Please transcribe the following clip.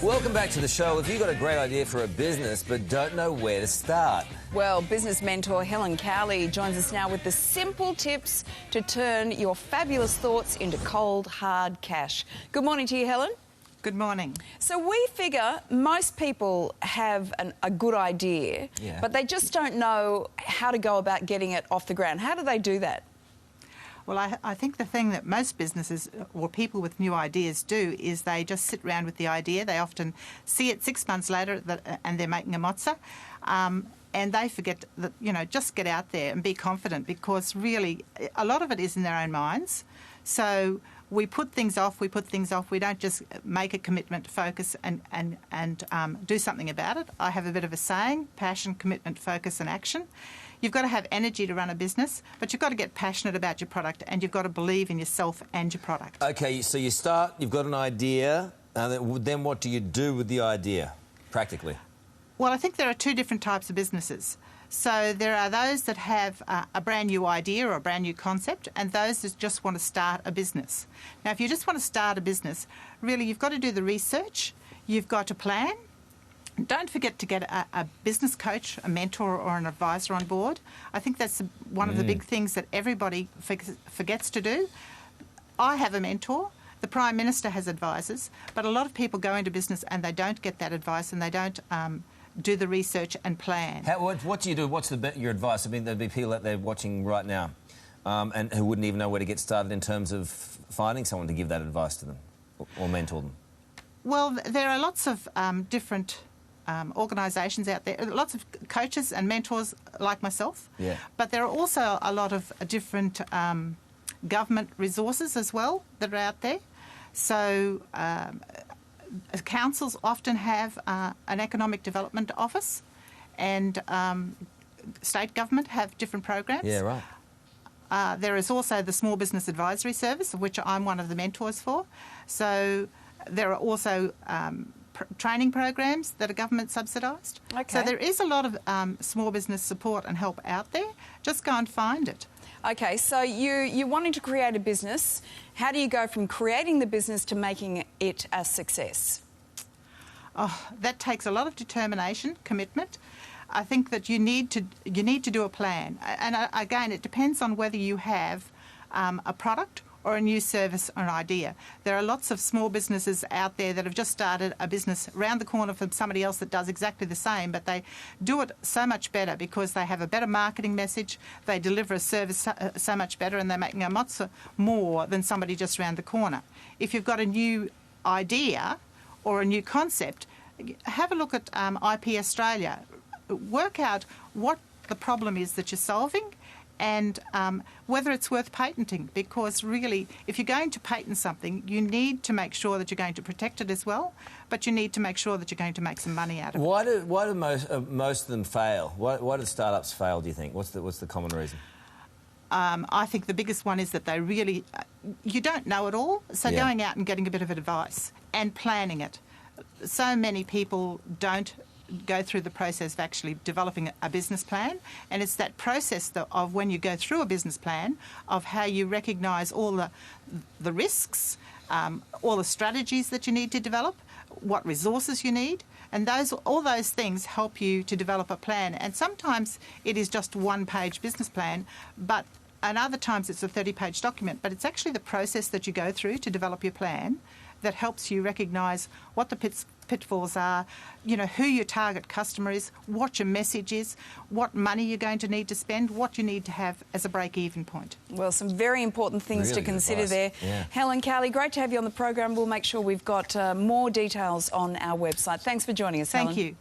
Welcome back to the show. If you've got a great idea for a business but don't know where to start. Well, business mentor Helen Cowley joins us now with the simple tips to turn your fabulous thoughts into cold, hard cash. Good morning to you, Helen. Good morning. So we figure most people have a good idea, but they just don't know how to go about getting it off the ground. How do they do that? Well, I think the thing that most businesses or people with new ideas do is they just sit around with the idea. They often see it 6 months later and they're making a mozza. And they forget that, just get out there and be confident, because really a lot of it is in their own minds. So we put things off. We don't just make a commitment, focus and do something about it. I have a bit of a saying: passion, commitment, focus and action. You've got to have energy to run a business, but you've got to get passionate about your product and you've got to believe in yourself and your product. OK, so you start, you've got an idea, and then what do you do with the idea, practically? Well, I think there are two different types of businesses. So there are those that have a brand new idea or a brand new concept, and those that just want to start a business. Now, if you just want to start a business, really you've got to do the research, you've got to plan. Don't forget to get a business coach, a mentor or an advisor on board. I think that's one of the big things that everybody forgets to do. I have a mentor. The Prime Minister has advisors, but a lot of people go into business and they don't get that advice and they don't do the research and plan. What do you do? What's your advice? I mean, there'd be people out there watching right now and who wouldn't even know where to get started in terms of finding someone to give that advice to them or mentor them. Well, there are lots of different organisations out there, lots of coaches and mentors like myself, but there are also a lot of different government resources as well that are out there. So councils often have an economic development office, and state government have different programs. Yeah, right. There is also the Small Business Advisory Service, of which I'm one of the mentors for. So there are also training programs that are government subsidised. Okay. So there is a lot of small business support and help out there. Just go and find it. Okay, so you're wanting to create a business. How do you go from creating the business to making it a success? Oh, that takes a lot of determination, commitment. I think that you need to do a plan. And again, it depends on whether you have a product or a new service or an idea. There are lots of small businesses out there that have just started a business round the corner from somebody else that does exactly the same, but they do it so much better because they have a better marketing message, they deliver a service so much better, and they're making a mozza more than somebody just round the corner. If you've got a new idea or a new concept, have a look at IP Australia. Work out what the problem is that you're solving, and whether it's worth patenting, because really, if you're going to patent something, you need to make sure that you're going to protect it as well, but you need to make sure that you're going to make some money out of it. Why do most of them fail? Why do startups fail, do you think? What's the common reason? I think the biggest one is that they really... you don't know it all, so going out and getting a bit of advice and planning it. So many people don't go through the process of actually developing a business plan, and it's that process of when you go through a business plan of how you recognise all the risks, all the strategies that you need to develop, what resources you need, and all those things help you to develop a plan. And sometimes it is just one-page business plan, and other times it's a 30-page document, but it's actually the process that you go through to develop your plan that helps you recognise what the pitfalls are, who your target customer is, what your message is, what money you're going to need to spend, what you need to have as a break-even point. Well, some very important things to consider there. Yeah. Helen Cowley, great to have you on the program. We'll make sure we've got more details on our website. Thanks for joining us, Helen. Thank you.